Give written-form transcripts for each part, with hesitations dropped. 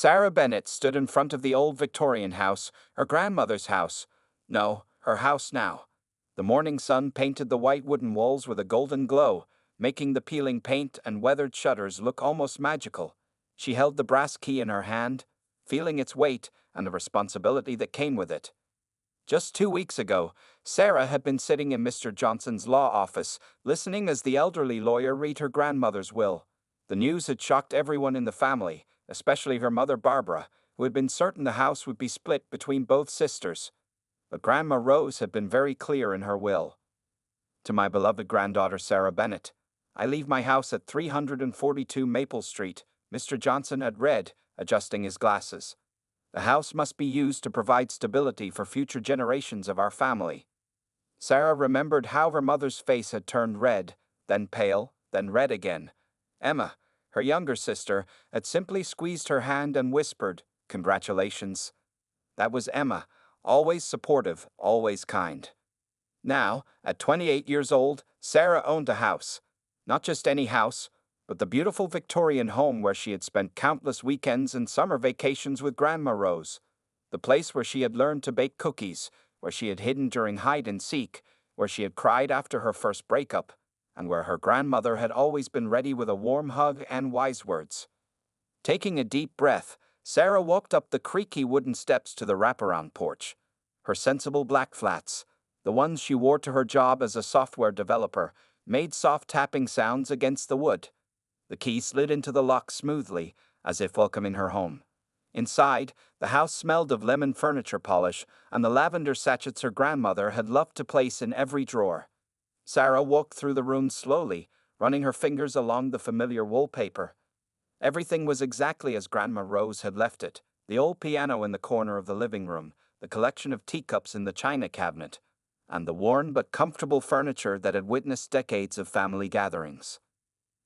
Sarah Bennet stood in front of the old Victorian house, her grandmother's house. No, her house now. The morning sun painted the white wooden walls with a golden glow, making the peeling paint and weathered shutters look almost magical. She held the brass key in her hand, feeling its weight and the responsibility that came with it. Just 2 weeks ago, Sarah had been sitting in Mr. Johnson's law office, listening as the elderly lawyer read her grandmother's will. The news had shocked everyone in the family, especially her mother Barbara, who had been certain the house would be split between both sisters. But Grandma Rose had been very clear in her will. To my beloved granddaughter Sarah Bennet, I leave my house at 342 Maple Street, Mr. Johnson had read, adjusting his glasses. The house must be used to provide stability for future generations of our family. Sarah remembered how her mother's face had turned red, then pale, then red again. Emma, her younger sister, had simply squeezed her hand and whispered, "Congratulations." That was Emma, always supportive, always kind. Now, at 28 years old, Sarah owned a house. Not just any house, but the beautiful Victorian home where she had spent countless weekends and summer vacations with Grandma Rose. The place where she had learned to bake cookies, where she had hidden during hide and seek, where she had cried after her first breakup, and where her grandmother had always been ready with a warm hug and wise words. Taking a deep breath, Sarah walked up the creaky wooden steps to the wraparound porch. Her sensible black flats, the ones she wore to her job as a software developer, made soft tapping sounds against the wood. The key slid into the lock smoothly, as if welcoming her home. Inside, the house smelled of lemon furniture polish and the lavender sachets her grandmother had loved to place in every drawer. Sarah walked through the room slowly, running her fingers along the familiar wallpaper. Everything was exactly as Grandma Rose had left it: the old piano in the corner of the living room, the collection of teacups in the china cabinet, and the worn but comfortable furniture that had witnessed decades of family gatherings.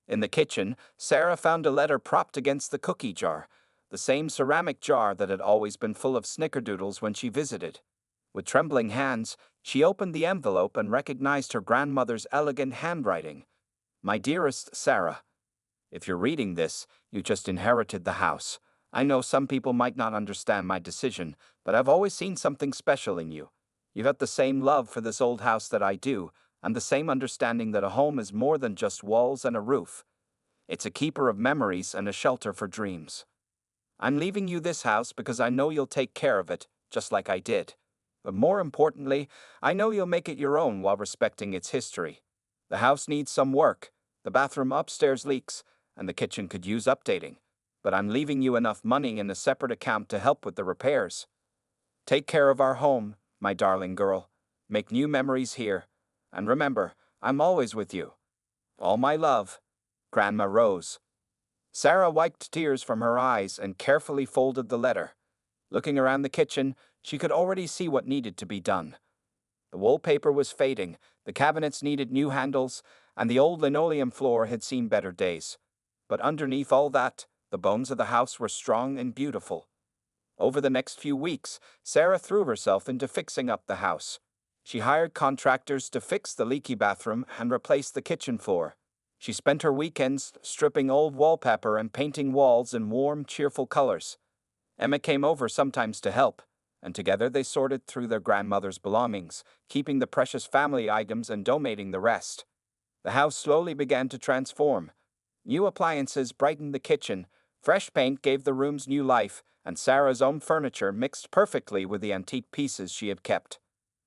In the kitchen, Sarah found a letter propped against the cookie jar, the same ceramic jar that had always been full of snickerdoodles when she visited. With trembling hands, she opened the envelope and recognized her grandmother's elegant handwriting. "My dearest Sarah, if you're reading this, you just inherited the house. I know some people might not understand my decision, but I've always seen something special in you. You've got the same love for this old house that I do, and the same understanding that a home is more than just walls and a roof. It's a keeper of memories and a shelter for dreams. I'm leaving you this house because I know you'll take care of it, just like I did. But more importantly, I know you'll make it your own while respecting its history. The house needs some work. The bathroom upstairs leaks, and the kitchen could use updating. But I'm leaving you enough money in a separate account to help with the repairs. Take care of our home, my darling girl. Make new memories here. And remember, I'm always with you. All my love, Grandma Rose." Sarah wiped tears from her eyes and carefully folded the letter. Looking around the kitchen, she could already see what needed to be done. The wallpaper was fading, the cabinets needed new handles, and the old linoleum floor had seen better days. But underneath all that, the bones of the house were strong and beautiful. Over the next few weeks, Sarah threw herself into fixing up the house. She hired contractors to fix the leaky bathroom and replace the kitchen floor. She spent her weekends stripping old wallpaper and painting walls in warm, cheerful colors. Emma came over sometimes to help, and together they sorted through their grandmother's belongings, keeping the precious family items and donating the rest. The house slowly began to transform. New appliances brightened the kitchen, fresh paint gave the rooms new life, and Sarah's own furniture mixed perfectly with the antique pieces she had kept.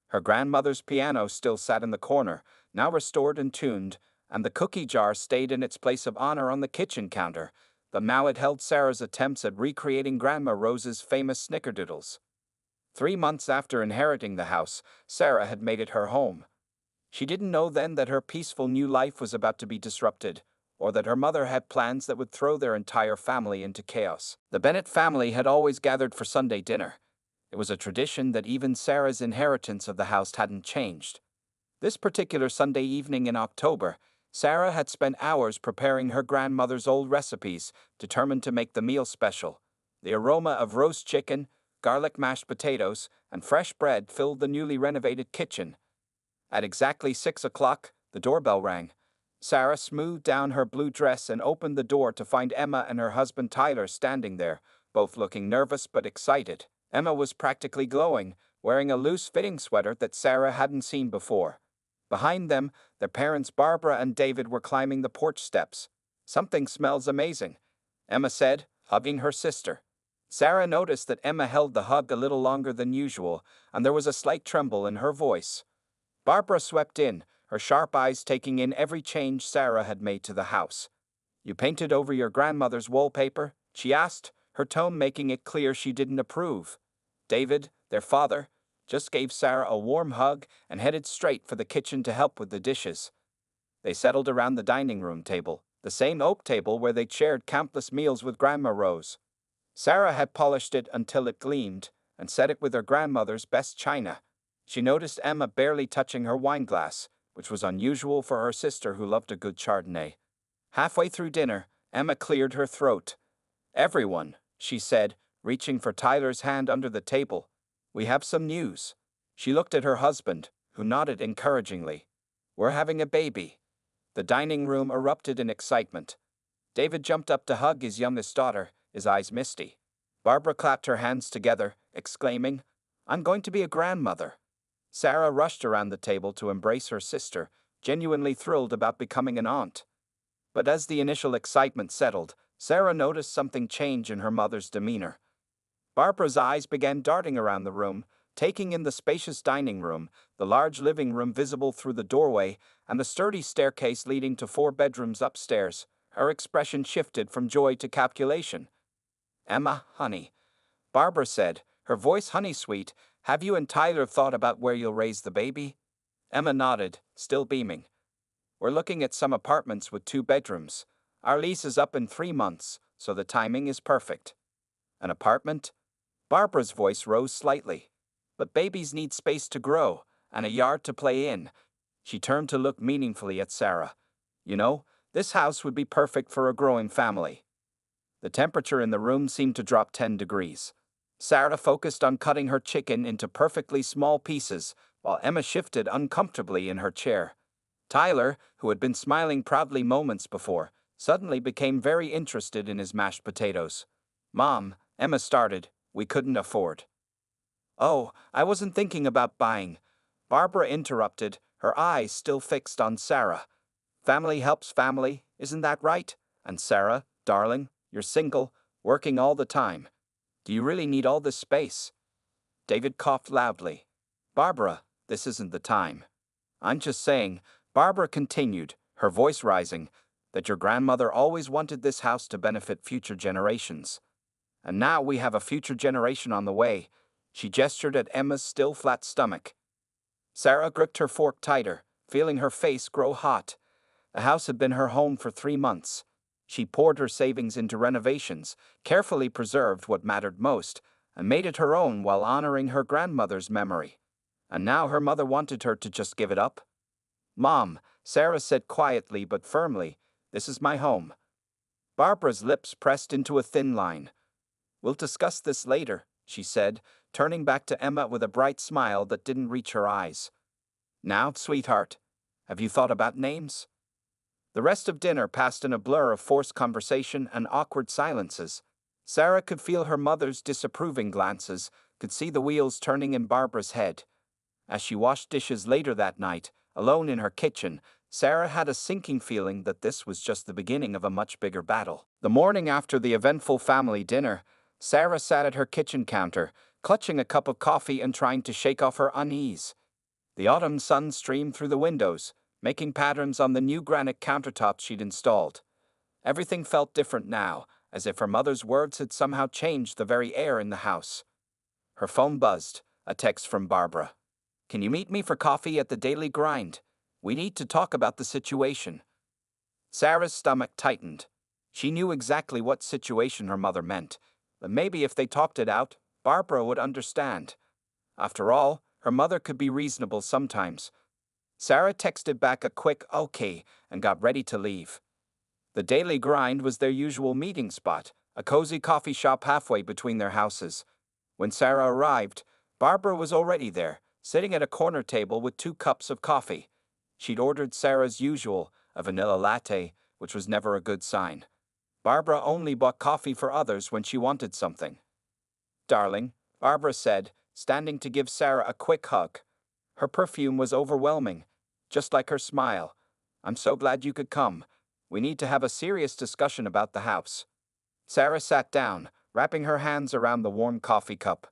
Her grandmother's piano still sat in the corner, now restored and tuned, and the cookie jar stayed in its place of honor on the kitchen counter, but now it held Sarah's attempts at recreating Grandma Rose's famous snickerdoodles. 3 months after inheriting the house, Sarah had made it her home. She didn't know then that her peaceful new life was about to be disrupted, or that her mother had plans that would throw their entire family into chaos. The Bennet family had always gathered for Sunday dinner. It was a tradition that even Sarah's inheritance of the house hadn't changed. This particular Sunday evening in October, Sarah had spent hours preparing her grandmother's old recipes, determined to make the meal special. The aroma of roast chicken, garlic mashed potatoes, and fresh bread filled the newly renovated kitchen. At exactly 6 o'clock, the doorbell rang. Sarah smoothed down her blue dress and opened the door to find Emma and her husband Tyler standing there, both looking nervous but excited. Emma was practically glowing, wearing a loose-fitting sweater that Sarah hadn't seen before. Behind them, their parents Barbara and David were climbing the porch steps. "Something smells amazing," Emma said, hugging her sister. Sarah noticed that Emma held the hug a little longer than usual, and there was a slight tremble in her voice. Barbara swept in, her sharp eyes taking in every change Sarah had made to the house. "You painted over your grandmother's wallpaper?" she asked, her tone making it clear she didn't approve. David, their father, just gave Sarah a warm hug and headed straight for the kitchen to help with the dishes. They settled around the dining room table, the same oak table where they'd shared countless meals with Grandma Rose. Sarah had polished it until it gleamed and set it with her grandmother's best china. She noticed Emma barely touching her wineglass, which was unusual for her sister who loved a good Chardonnay. Halfway through dinner, Emma cleared her throat. "Everyone," she said, reaching for Tyler's hand under the table, "we have some news." She looked at her husband, who nodded encouragingly. "We're having a baby." The dining room erupted in excitement. David jumped up to hug his youngest daughter, his eyes misty. Barbara clapped her hands together, exclaiming, "I'm going to be a grandmother." Sarah rushed around the table to embrace her sister, genuinely thrilled about becoming an aunt. But as the initial excitement settled, Sarah noticed something change in her mother's demeanor. Barbara's eyes began darting around the room, taking in the spacious dining room, the large living room visible through the doorway, and the sturdy staircase leading to 4 bedrooms upstairs. Her expression shifted from joy to calculation. "Emma, honey," Barbara said, her voice honey-sweet, "have you and Tyler thought about where you'll raise the baby?" Emma nodded, still beaming. "We're looking at some apartments with 2 bedrooms. Our lease is up in 3 months, so the timing is perfect." "An apartment?" Barbara's voice rose slightly. "But babies need space to grow, and a yard to play in." She turned to look meaningfully at Sarah. "You know, this house would be perfect for a growing family." The temperature in the room seemed to drop 10 degrees. Sarah focused on cutting her chicken into perfectly small pieces, while Emma shifted uncomfortably in her chair. Tyler, who had been smiling proudly moments before, suddenly became very interested in his mashed potatoes. "Mom," Emma started, "we couldn't afford." "Oh, I wasn't thinking about buying," Barbara interrupted, her eyes still fixed on Sarah. "Family helps family, isn't that right? And Sarah, darling, you're single, working all the time. Do you really need all this space?" David coughed loudly. "Barbara, this isn't the time. I'm just saying," Barbara continued, her voice rising, "that your grandmother always wanted this house to benefit future generations. And now we have a future generation on the way." She gestured at Emma's still flat stomach. Sarah gripped her fork tighter, feeling her face grow hot. The house had been her home for 3 months. She poured her savings into renovations, carefully preserved what mattered most, and made it her own while honoring her grandmother's memory. And now her mother wanted her to just give it up? "Mom," Sarah said quietly but firmly, "this is my home." Barbara's lips pressed into a thin line. "We'll discuss this later," she said, turning back to Emma with a bright smile that didn't reach her eyes. "Now, sweetheart, have you thought about names?" The rest of dinner passed in a blur of forced conversation and awkward silences. Sarah could feel her mother's disapproving glances, could see the wheels turning in Barbara's head. As she washed dishes later that night, alone in her kitchen, Sarah had a sinking feeling that this was just the beginning of a much bigger battle. The morning after the eventful family dinner, Sarah sat at her kitchen counter, clutching a cup of coffee and trying to shake off her unease. The autumn sun streamed through the windows, making patterns on the new granite countertops she'd installed. Everything felt different now, as if her mother's words had somehow changed the very air in the house. Her phone buzzed, a text from Barbara. "Can you meet me for coffee at the Daily Grind? We need to talk about the situation." Sarah's stomach tightened. She knew exactly what situation her mother meant, but maybe if they talked it out, Barbara would understand. After all, her mother could be reasonable sometimes. Sarah texted back a quick "okay" and got ready to leave. The Daily Grind was their usual meeting spot, a cozy coffee shop halfway between their houses. When Sarah arrived, Barbara was already there, sitting at a corner table with 2 cups of coffee. She'd ordered Sarah's usual, a vanilla latte, which was never a good sign. Barbara only bought coffee for others when she wanted something. Darling, Barbara said, standing to give Sarah a quick hug. Her perfume was overwhelming, just like her smile. I'm so glad you could come. We need to have a serious discussion about the house. Sarah sat down, wrapping her hands around the warm coffee cup.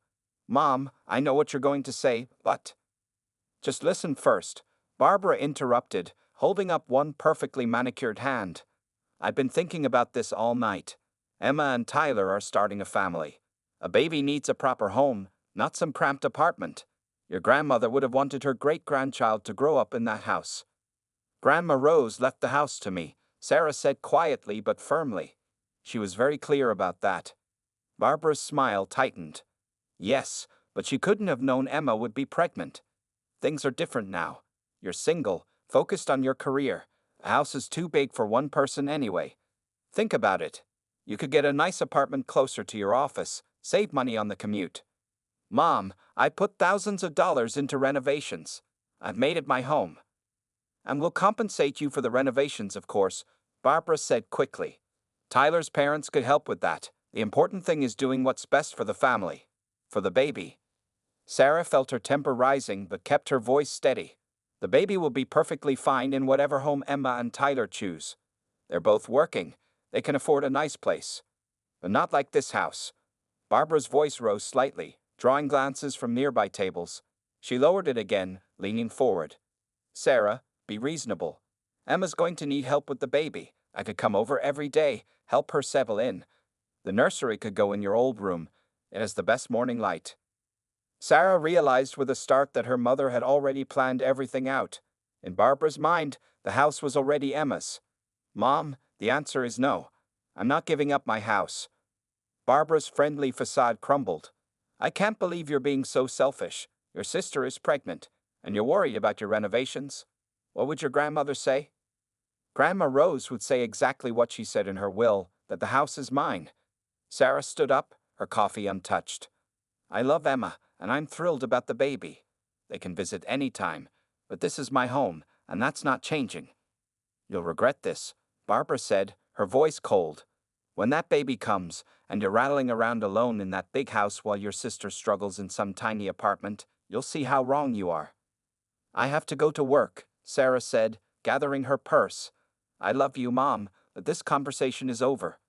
Mom, I know what you're going to say, but... Just listen first, Barbara interrupted, holding up one perfectly manicured hand. I've been thinking about this all night. Emma and Tyler are starting a family. A baby needs a proper home, not some cramped apartment. Your grandmother would have wanted her great-grandchild to grow up in that house. Grandma Rose left the house to me, Sarah said quietly but firmly. She was very clear about that. Barbara's smile tightened. Yes, but she couldn't have known Emma would be pregnant. Things are different now. You're single, focused on your career. A house is too big for one person anyway. Think about it. You could get a nice apartment closer to your office, save money on the commute. Mom, I put thousands of dollars into renovations. I've made it my home. And we'll compensate you for the renovations, of course, Barbara said quickly. Tyler's parents could help with that. The important thing is doing what's best for the family. For the baby. Sarah felt her temper rising but kept her voice steady. The baby will be perfectly fine in whatever home Emma and Tyler choose. They're both working. They can afford a nice place. But not like this house. Barbara's voice rose slightly, drawing glances from nearby tables. She lowered it again, leaning forward. Sarah, be reasonable. Emma's going to need help with the baby. I could come over every day, help her settle in. The nursery could go in your old room. It has the best morning light. Sarah realized with a start that her mother had already planned everything out. In Barbara's mind, the house was already Emma's. Mom, the answer is no. I'm not giving up my house. Barbara's friendly facade crumbled. I can't believe you're being so selfish. Your sister is pregnant, and you're worried about your renovations. What would your grandmother say? Grandma Rose would say exactly what she said in her will, that the house is mine. Sarah stood up, her coffee untouched. I love Emma, and I'm thrilled about the baby. They can visit any time, but this is my home, and that's not changing. You'll regret this, Barbara said, her voice cold. When that baby comes, and you're rattling around alone in that big house while your sister struggles in some tiny apartment, you'll see how wrong you are. I have to go to work, Sarah said, gathering her purse. I love you, Mom, but this conversation is over.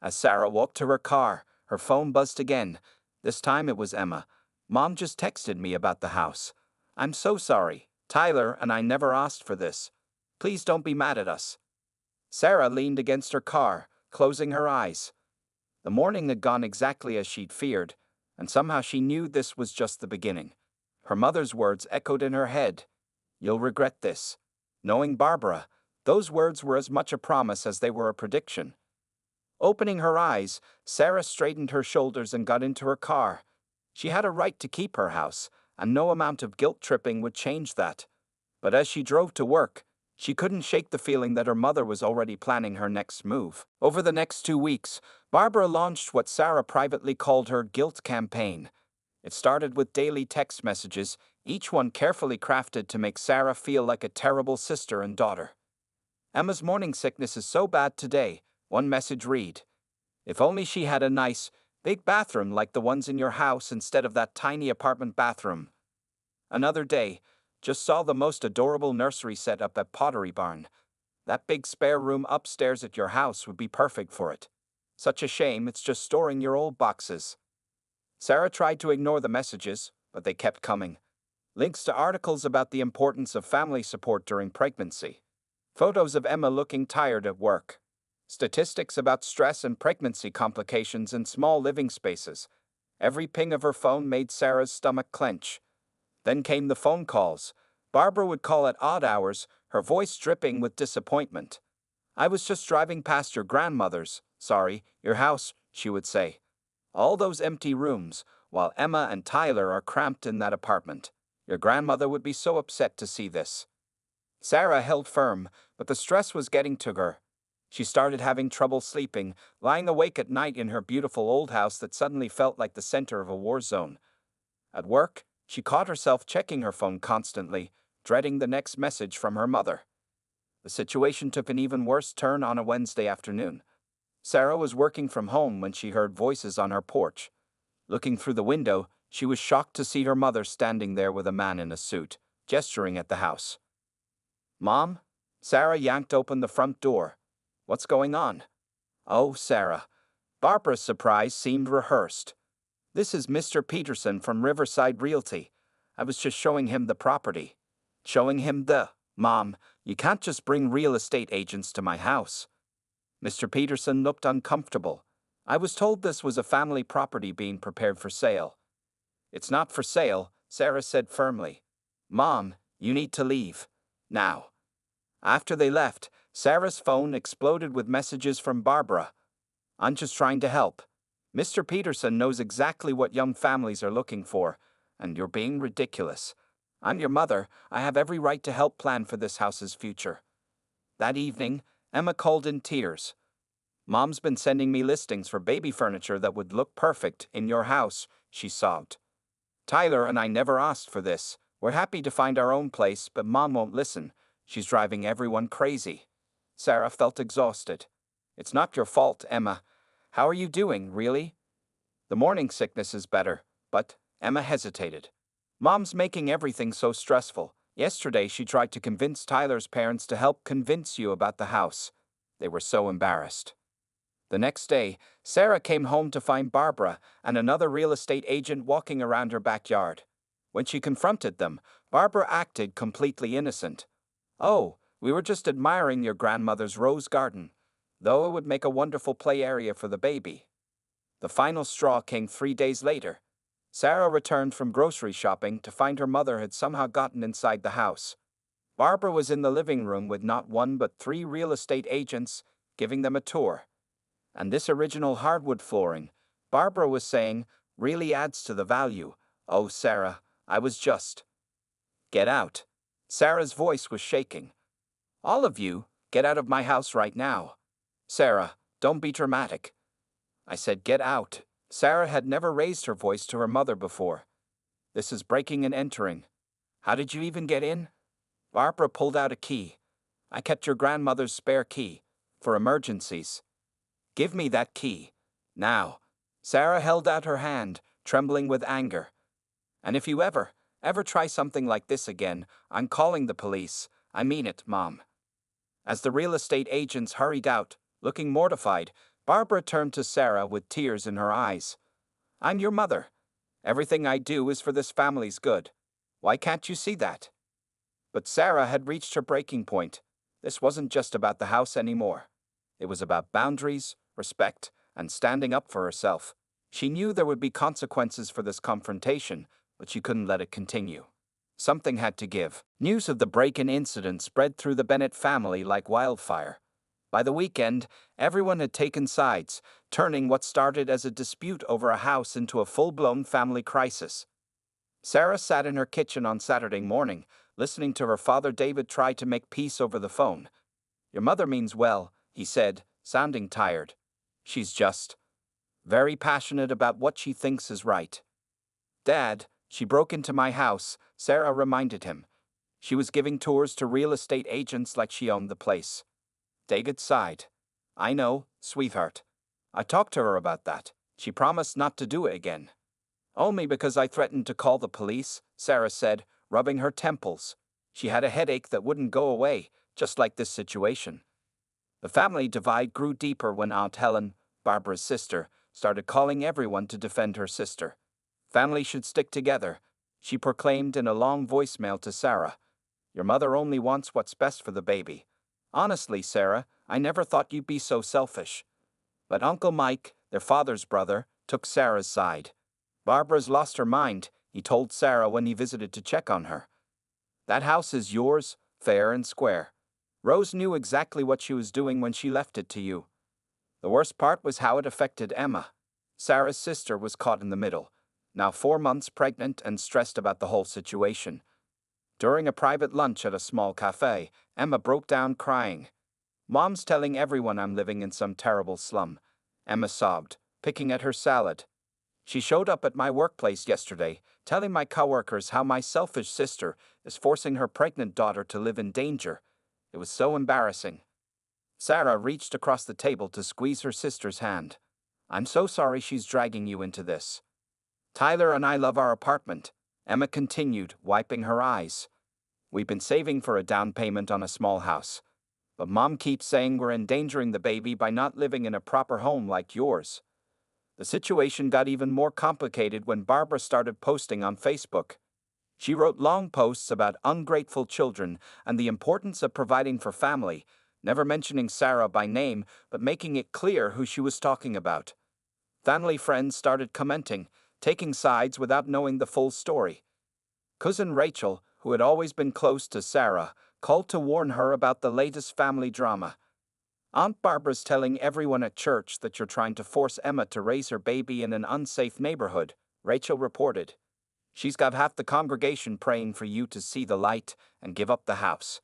As Sarah walked to her car, her phone buzzed again. This time it was Emma. Mom just texted me about the house. I'm so sorry. Tyler and I never asked for this. Please don't be mad at us. Sarah leaned against her car, closing her eyes. The morning had gone exactly as she'd feared, and somehow she knew this was just the beginning. Her mother's words echoed in her head. You'll regret this. Knowing Barbara, those words were as much a promise as they were a prediction. Opening her eyes, Sarah straightened her shoulders and got into her car. She had a right to keep her house, and no amount of guilt-tripping would change that. But as she drove to work, she couldn't shake the feeling that her mother was already planning her next move. Over the next 2 weeks, Barbara launched what Sarah privately called her guilt campaign. It started with daily text messages, each one carefully crafted to make Sarah feel like a terrible sister and daughter. Emma's morning sickness is so bad today, one message read. If only she had a nice, big bathroom like the ones in your house instead of that tiny apartment bathroom. Another day, just saw the most adorable nursery set up at Pottery Barn. That big spare room upstairs at your house would be perfect for it. Such a shame it's just storing your old boxes. Sarah tried to ignore the messages, but they kept coming. Links to articles about the importance of family support during pregnancy. Photos of Emma looking tired at work. Statistics about stress and pregnancy complications in small living spaces. Every ping of her phone made Sarah's stomach clench. Then came the phone calls. Barbara would call at odd hours, her voice dripping with disappointment. I was just driving past your grandmother's, your house, she would say. All those empty rooms, while Emma and Tyler are cramped in that apartment. Your grandmother would be so upset to see this. Sarah held firm, but the stress was getting to her. She started having trouble sleeping, lying awake at night in her beautiful old house that suddenly felt like the center of a war zone. At work, she caught herself checking her phone constantly, dreading the next message from her mother. The situation took an even worse turn on a Wednesday afternoon. Sarah was working from home when she heard voices on her porch. Looking through the window, she was shocked to see her mother standing there with a man in a suit, gesturing at the house. "Mom?" Sarah yanked open the front door. "What's going on?" "Oh, Sarah." Barbara's surprise seemed rehearsed. "This is Mr. Peterson from Riverside Realty. I was just showing him the property." "Showing him the—" "Mom, you can't just bring real estate agents to my house." Mr. Peterson looked uncomfortable. "I was told this was a family property being prepared for sale." "It's not for sale," Sarah said firmly. "Mom, you need to leave. Now." After they left, Sarah's phone exploded with messages from Barbara. "I'm just trying to help. Mr. Peterson knows exactly what young families are looking for, and you're being ridiculous. I'm your mother. I have every right to help plan for this house's future." That evening, Emma called in tears. "Mom's been sending me listings for baby furniture that would look perfect in your house," she sobbed. "Tyler and I never asked for this. We're happy to find our own place, but Mom won't listen. She's driving everyone crazy." Sarah felt exhausted. "It's not your fault, Emma. How are you doing, really?" "The morning sickness is better, but—" Emma hesitated. "Mom's making everything so stressful. Yesterday she tried to convince Tyler's parents to help convince you about the house. They were so embarrassed." The next day, Sarah came home to find Barbara and another real estate agent walking around her backyard. When she confronted them, Barbara acted completely innocent. "Oh, we were just admiring your grandmother's rose garden, though it would make a wonderful play area for the baby." The final straw came 3 days later. Sarah returned from grocery shopping to find her mother had somehow gotten inside the house. Barbara was in the living room with not one but 3 real estate agents, giving them a tour. "And this original hardwood flooring," Barbara was saying, "really adds to the value. Oh, Sarah, I was just—" "Get out." Sarah's voice was shaking. "All of you, get out of my house right now." "Sarah, don't be dramatic." "I said get out." Sarah had never raised her voice to her mother before. "This is breaking and entering. How did you even get in?" Barbara pulled out a key. "I kept your grandmother's spare key. For emergencies." "Give me that key. Now." Sarah held out her hand, trembling with anger. "And if you ever try something like this again, I'm calling the police. I mean it, Mom." As the real estate agents hurried out, looking mortified, Barbara turned to Sarah with tears in her eyes. "I'm your mother. Everything I do is for this family's good. Why can't you see that?" But Sarah had reached her breaking point. This wasn't just about the house anymore. It was about boundaries, respect, and standing up for herself. She knew there would be consequences for this confrontation, but she couldn't let it continue. Something had to give. News of the break-in incident spread through the Bennett family like wildfire. By the weekend, everyone had taken sides, turning what started as a dispute over a house into a full-blown family crisis. Sarah sat in her kitchen on Saturday morning, listening to her father David try to make peace over the phone. "Your mother means well," he said, sounding tired. "She's just very passionate about what she thinks is right." "Dad, she broke into my house," Sarah reminded him. "She was giving tours to real estate agents like she owned the place." David sighed. "I know, sweetheart. I talked to her about that. She promised not to do it again." "Only because I threatened to call the police," Sarah said, rubbing her temples. She had a headache that wouldn't go away, just like this situation. The family divide grew deeper when Aunt Helen, Barbara's sister, started calling everyone to defend her sister. "Family should stick together," she proclaimed in a long voicemail to Sarah. "Your mother only wants what's best for the baby. Honestly, Sarah, I never thought you'd be so selfish." But Uncle Mike, their father's brother, took Sarah's side. "Barbara's lost her mind," he told Sarah when he visited to check on her. "That house is yours, fair and square. Rose knew exactly what she was doing when she left it to you." The worst part was how it affected Emma. Sarah's sister was caught in the middle, now 4 months pregnant and stressed about the whole situation. During a private lunch at a small cafe, Emma broke down crying. "Mom's telling everyone I'm living in some terrible slum," Emma sobbed, picking at her salad. "She showed up at my workplace yesterday, telling my coworkers how my selfish sister is forcing her pregnant daughter to live in danger. It was so embarrassing." Sarah reached across the table to squeeze her sister's hand. I'm so sorry she's dragging you into this. Tyler and I love our apartment, Emma continued, wiping her eyes. We've been saving for a down payment on a small house. But Mom keeps saying we're endangering the baby by not living in a proper home like yours. The situation got even more complicated when Barbara started posting on Facebook. She wrote long posts about ungrateful children and the importance of providing for family, never mentioning Sarah by name but making it clear who she was talking about. Family friends started commenting, taking sides without knowing the full story. Cousin Rachel, who had always been close to Sarah, called to warn her about the latest family drama. Aunt Barbara's telling everyone at church that you're trying to force Emma to raise her baby in an unsafe neighborhood, Rachel reported. She's got half the congregation praying for you to see the light and give up the house.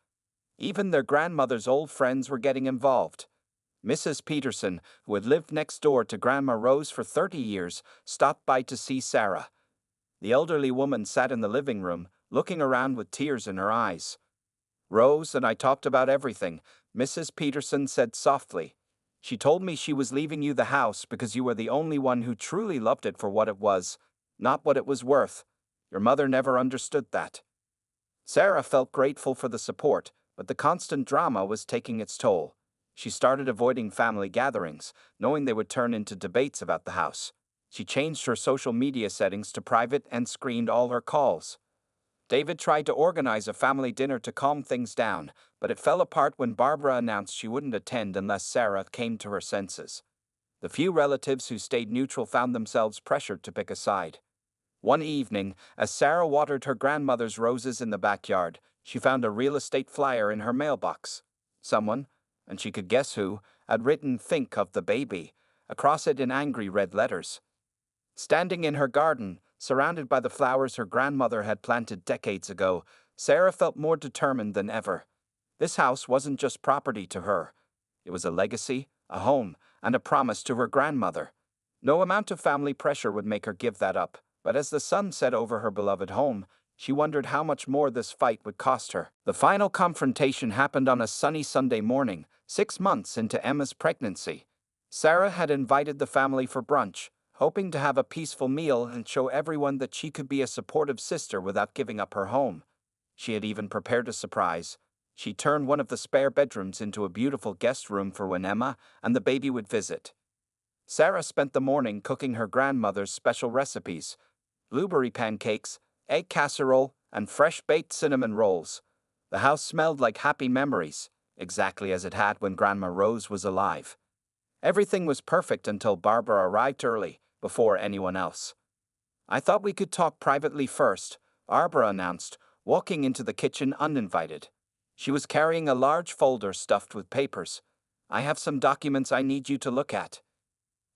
Even their grandmother's old friends were getting involved. Mrs. Peterson, who had lived next door to Grandma Rose for 30 years, stopped by to see Sarah. The elderly woman sat in the living room, looking around with tears in her eyes. Rose and I talked about everything, Mrs. Peterson said softly. She told me she was leaving you the house because you were the only one who truly loved it for what it was, not what it was worth. Your mother never understood that. Sarah felt grateful for the support, but the constant drama was taking its toll. She started avoiding family gatherings, knowing they would turn into debates about the house. She changed her social media settings to private and screened all her calls. David tried to organize a family dinner to calm things down, but it fell apart when Barbara announced she wouldn't attend unless Sarah came to her senses. The few relatives who stayed neutral found themselves pressured to pick a side. One evening, as Sarah watered her grandmother's roses in the backyard, she found a real estate flyer in her mailbox. Someone, and she could guess who, had written "Think of the baby" across it in angry red letters. Standing in her garden, surrounded by the flowers her grandmother had planted decades ago, Sarah felt more determined than ever. This house wasn't just property to her. It was a legacy, a home, and a promise to her grandmother. No amount of family pressure would make her give that up, but as the sun set over her beloved home, she wondered how much more this fight would cost her. The final confrontation happened on a sunny Sunday morning, 6 months into Emma's pregnancy. Sarah had invited the family for brunch, hoping to have a peaceful meal and show everyone that she could be a supportive sister without giving up her home. She had even prepared a surprise. She turned one of the spare bedrooms into a beautiful guest room for when Emma and the baby would visit. Sarah spent the morning cooking her grandmother's special recipes: blueberry pancakes, egg casserole, and fresh-baked cinnamon rolls. The house smelled like happy memories, exactly as it had when Grandma Rose was alive. Everything was perfect until Barbara arrived early, before anyone else. I thought we could talk privately first, Barbara announced, walking into the kitchen uninvited. She was carrying a large folder stuffed with papers. I have some documents I need you to look at.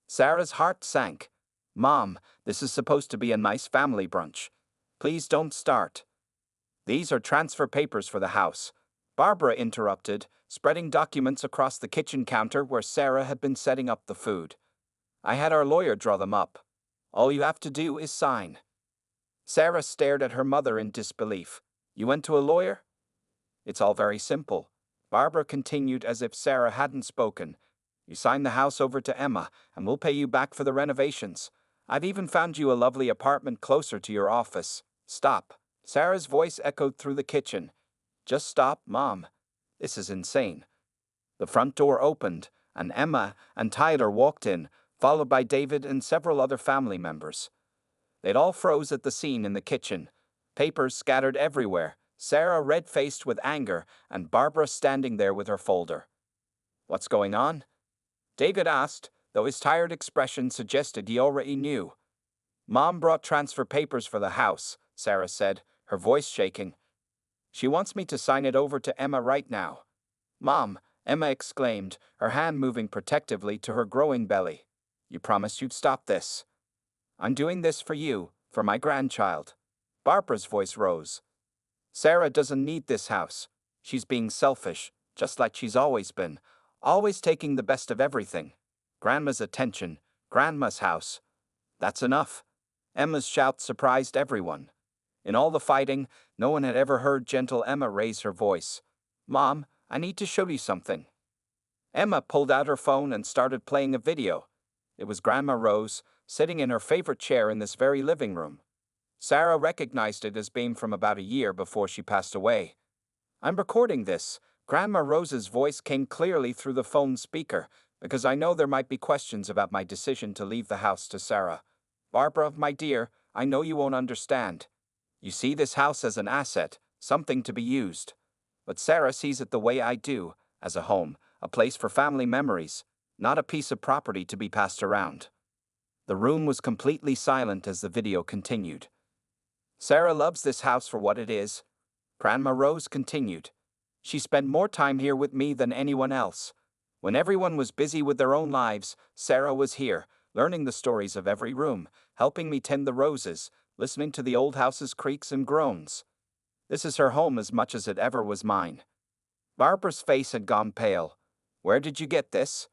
Sarah's heart sank. Mom, this is supposed to be a nice family brunch. Please don't start. These are transfer papers for the house, Barbara interrupted, spreading documents across the kitchen counter where Sarah had been setting up the food. I had our lawyer draw them up. All you have to do is sign. Sarah stared at her mother in disbelief. You went to a lawyer? It's all very simple, Barbara continued as if Sarah hadn't spoken. You sign the house over to Emma, and we'll pay you back for the renovations. I've even found you a lovely apartment closer to your office. Stop. Sarah's voice echoed through the kitchen. Just stop, Mom. This is insane. The front door opened, and Emma and Tyler walked in, followed by David and several other family members. They'd all froze at the scene in the kitchen. Papers scattered everywhere, Sarah red-faced with anger, and Barbara standing there with her folder. What's going on? David asked, though his tired expression suggested he already knew. Mom brought transfer papers for the house, Sarah said, her voice shaking. She wants me to sign it over to Emma right now. Mom, Emma exclaimed, her hand moving protectively to her growing belly. You promised you'd stop this. I'm doing this for you, for my grandchild. Barbara's voice rose. Sarah doesn't need this house. She's being selfish, just like she's always been, always taking the best of everything. Grandma's attention, Grandma's house. That's enough. Emma's shout surprised everyone. In all the fighting, no one had ever heard gentle Emma raise her voice. Mom, I need to show you something. Emma pulled out her phone and started playing a video. It was Grandma Rose, sitting in her favorite chair in this very living room. Sarah recognized it as being from about a year before she passed away. I'm recording this. Grandma Rose's voice came clearly through the phone speaker, because I know there might be questions about my decision to leave the house to Sarah. Barbara, my dear, I know you won't understand. You see this house as an asset, something to be used. But Sarah sees it the way I do, as a home, a place for family memories, not a piece of property to be passed around. The room was completely silent as the video continued. Sarah loves this house for what it is, Grandma Rose continued. She spent more time here with me than anyone else. When everyone was busy with their own lives, Sarah was here, learning the stories of every room, helping me tend the roses, listening to the old house's creaks and groans. This is her home as much as it ever was mine. Barbara's face had gone pale. Where did you get this?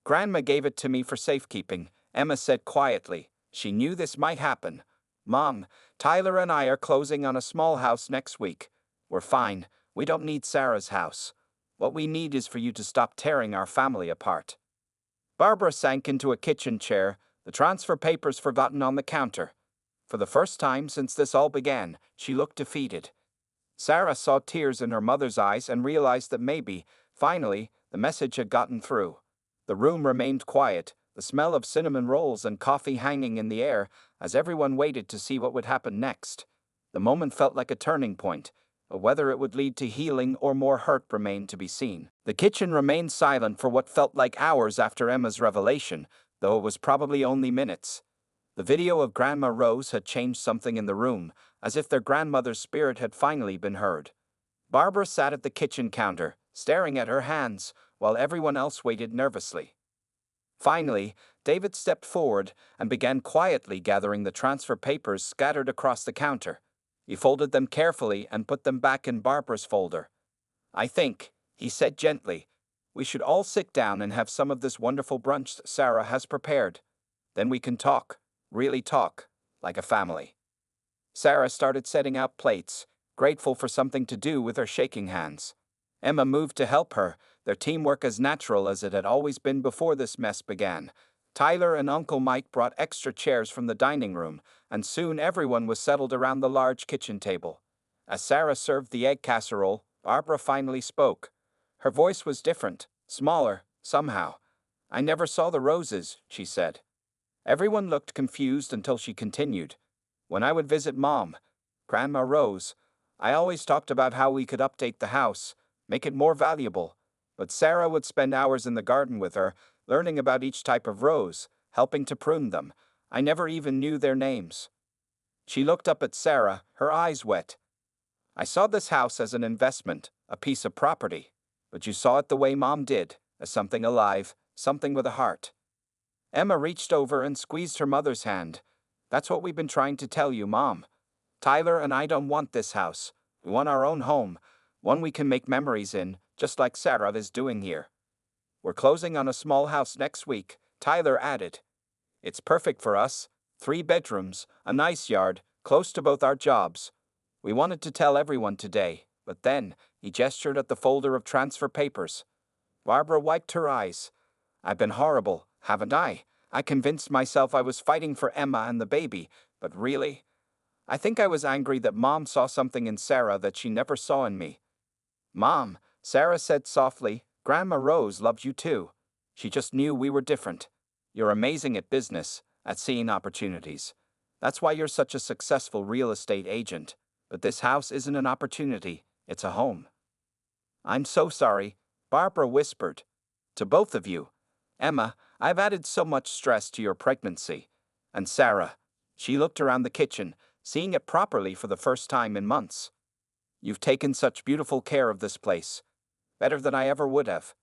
Grandma gave it to me for safekeeping, Emma said quietly. She knew this might happen. Mom, Tyler and I are closing on a small house next week. We're fine. We don't need Sarah's house. What we need is for you to stop tearing our family apart. Barbara sank into a kitchen chair, the transfer papers forgotten on the counter. For the first time since this all began, she looked defeated. Sarah saw tears in her mother's eyes and realized that maybe, finally, the message had gotten through. The room remained quiet, the smell of cinnamon rolls and coffee hanging in the air, as everyone waited to see what would happen next. The moment felt like a turning point, but whether it would lead to healing or more hurt remained to be seen. The kitchen remained silent for what felt like hours after Emma's revelation, though it was probably only minutes. The video of Grandma Rose had changed something in the room, as if their grandmother's spirit had finally been heard. Barbara sat at the kitchen counter, staring at her hands, while everyone else waited nervously. Finally, David stepped forward and began quietly gathering the transfer papers scattered across the counter. He folded them carefully and put them back in Barbara's folder. I think, he said gently, we should all sit down and have some of this wonderful brunch Sarah has prepared. Then we can talk, really talk, like a family. Sarah started setting out plates, grateful for something to do with her shaking hands. Emma moved to help her, their teamwork as natural as it had always been before this mess began. Tyler and Uncle Mike brought extra chairs from the dining room, and soon everyone was settled around the large kitchen table. As Sarah served the egg casserole, Barbara finally spoke. Her voice was different, smaller, somehow. I never saw the roses, she said. Everyone looked confused until she continued. When I would visit Mom, Grandma Rose, I always talked about how we could update the house, make it more valuable. But Sarah would spend hours in the garden with her, learning about each type of rose, helping to prune them. I never even knew their names. She looked up at Sarah, her eyes wet. I saw this house as an investment, a piece of property. But you saw it the way Mom did, as something alive, something with a heart. Emma reached over and squeezed her mother's hand. That's what we've been trying to tell you, Mom. Tyler and I don't want this house. We want our own home, one we can make memories in, just like Sarah is doing here. We're closing on a small house next week, Tyler added. It's perfect for us, 3 bedrooms, a nice yard, close to both our jobs. We wanted to tell everyone today, but then, he gestured at the folder of transfer papers. Barbara wiped her eyes. I've been horrible, haven't I? I convinced myself I was fighting for Emma and the baby, but really? I think I was angry that Mom saw something in Sarah that she never saw in me. Mom, Sarah said softly, Grandma Rose loved you too. She just knew we were different. You're amazing at business, at seeing opportunities. That's why you're such a successful real estate agent. But this house isn't an opportunity, it's a home. I'm so sorry, Barbara whispered. To both of you. Emma, I've added so much stress to your pregnancy. And Sarah. She looked around the kitchen, seeing it properly for the first time in months. You've taken such beautiful care of this place. Better than I ever would have.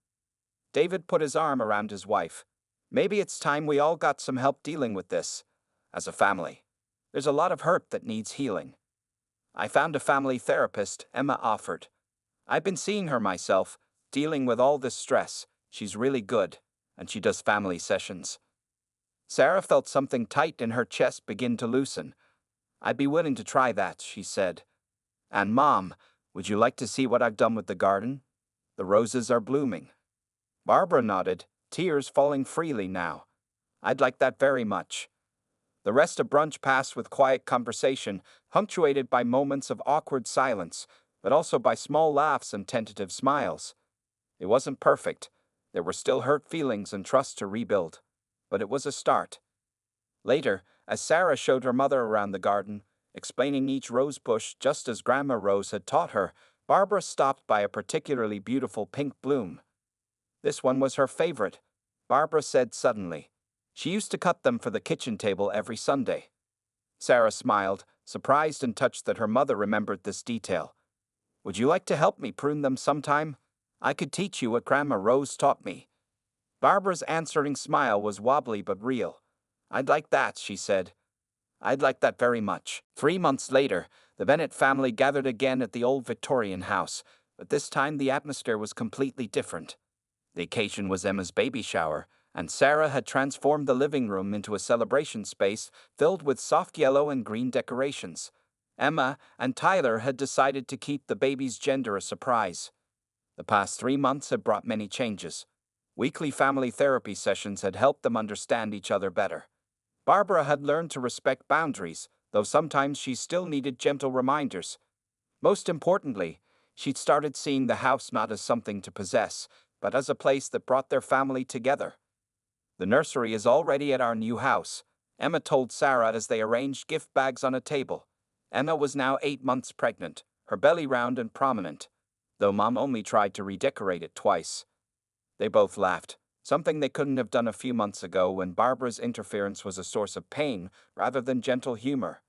David put his arm around his wife. Maybe it's time we all got some help dealing with this. As a family. There's a lot of hurt that needs healing. I found a family therapist, Emma offered. I've been seeing her myself, dealing with all this stress. She's really good, and she does family sessions. Sarah felt something tight in her chest begin to loosen. I'd be willing to try that, she said. And Mom, would you like to see what I've done with the garden? The roses are blooming. Barbara nodded, tears falling freely now. I'd like that very much. The rest of brunch passed with quiet conversation, punctuated by moments of awkward silence, but also by small laughs and tentative smiles. It wasn't perfect. There were still hurt feelings and trust to rebuild. But it was a start. Later, as Sarah showed her mother around the garden, explaining each rose bush just as Grandma Rose had taught her, Barbara stopped by a particularly beautiful pink bloom. This one was her favorite, Barbara said suddenly. She used to cut them for the kitchen table every Sunday. Sarah smiled, surprised and touched that her mother remembered this detail. Would you like to help me prune them sometime? I could teach you what Grandma Rose taught me. Barbara's answering smile was wobbly but real. I'd like that, she said. I'd like that very much. 3 months later, the Bennett family gathered again at the old Victorian house, but this time the atmosphere was completely different. The occasion was Emma's baby shower, and Sarah had transformed the living room into a celebration space filled with soft yellow and green decorations. Emma and Tyler had decided to keep the baby's gender a surprise. The past 3 months had brought many changes. Weekly family therapy sessions had helped them understand each other better. Barbara had learned to respect boundaries, though sometimes she still needed gentle reminders. Most importantly, she'd started seeing the house not as something to possess, but as a place that brought their family together. The nursery is already at our new house, Emma told Sarah as they arranged gift bags on a table. Emma was now 8 months pregnant, her belly round and prominent, though Mom only tried to redecorate it twice. They both laughed, something they couldn't have done a few months ago when Barbara's interference was a source of pain rather than gentle humor.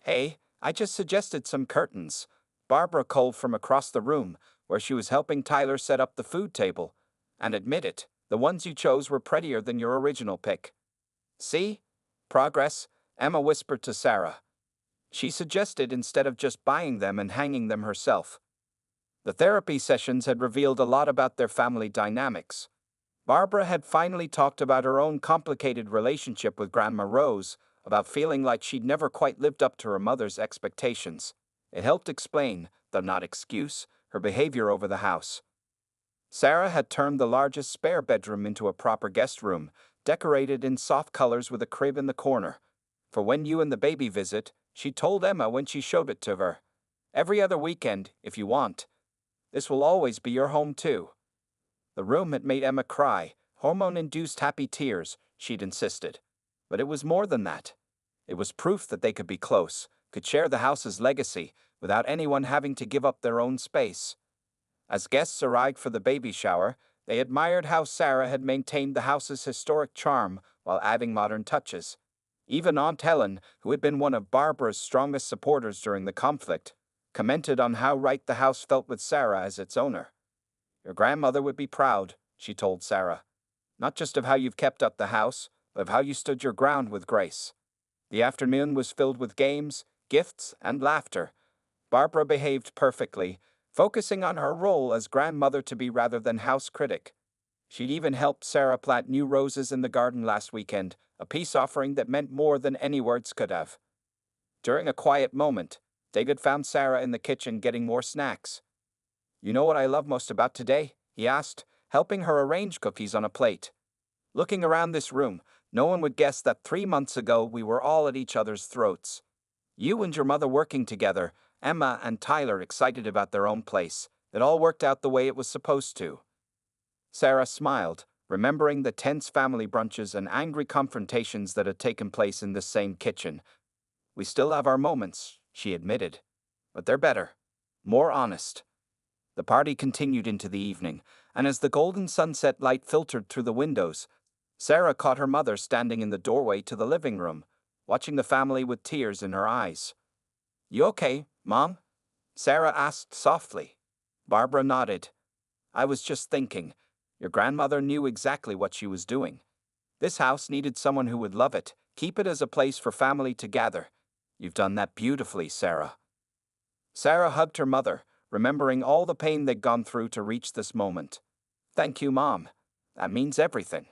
Hey, I just suggested some curtains, Barbara called from across the room, where she was helping Tyler set up the food table. And admit it, the ones you chose were prettier than your original pick. See? Progress, Emma whispered to Sarah. She suggested instead of just buying them and hanging them herself. The therapy sessions had revealed a lot about their family dynamics. Barbara had finally talked about her own complicated relationship with Grandma Rose, about feeling like she'd never quite lived up to her mother's expectations. It helped explain, though not excuse, her behavior over the house. Sarah had turned the largest spare bedroom into a proper guest room, decorated in soft colors with a crib in the corner. For when you and the baby visit, she told Emma when she showed it to her. Every other weekend, if you want. This will always be your home too. The room had made Emma cry, hormone-induced happy tears, she'd insisted. But it was more than that. It was proof that they could be close, could share the house's legacy, without anyone having to give up their own space. As guests arrived for the baby shower, they admired how Sarah had maintained the house's historic charm while adding modern touches. Even Aunt Helen, who had been one of Barbara's strongest supporters during the conflict, commented on how right the house felt with Sarah as its owner. Your grandmother would be proud, she told Sarah. Not just of how you've kept up the house, but of how you stood your ground with grace. The afternoon was filled with games, gifts, and laughter. Barbara behaved perfectly, focusing on her role as grandmother to be rather than house critic. She'd even helped Sarah plant new roses in the garden last weekend, a peace offering that meant more than any words could have. During a quiet moment, David found Sarah in the kitchen getting more snacks. You know what I love most about today? He asked, helping her arrange cookies on a plate. Looking around this room, no one would guess that 3 months ago we were all at each other's throats. You and your mother working together, Emma and Tyler excited about their own place. It all worked out the way it was supposed to. Sarah smiled, remembering the tense family brunches and angry confrontations that had taken place in this same kitchen. We still have our moments, she admitted. But they're better. More honest. The party continued into the evening, and as the golden sunset light filtered through the windows, Sarah caught her mother standing in the doorway to the living room, watching the family with tears in her eyes. You okay, Mom? Sarah asked softly. Barbara nodded. I was just thinking. Your grandmother knew exactly what she was doing. This house needed someone who would love it, keep it as a place for family to gather. You've done that beautifully, Sarah. Sarah hugged her mother, remembering all the pain they'd gone through to reach this moment. Thank you, Mom. That means everything.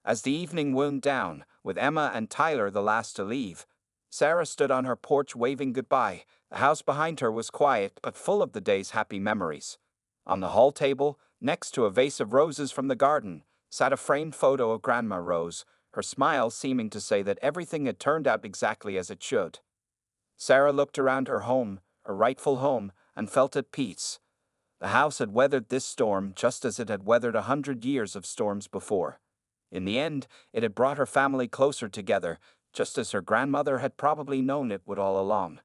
As the evening wound down, with Emma and Tyler the last to leave, Sarah stood on her porch waving goodbye. The house behind her was quiet but full of the day's happy memories. On the hall table, Next to a vase of roses from the garden sat a framed photo of Grandma Rose, her smile seeming to say that everything had turned out exactly as it should. Sarah looked around her home, her rightful home, and felt at peace. The house had weathered this storm just as it had weathered 100 years of storms before. In the end, it had brought her family closer together, just as her grandmother had probably known it would all along.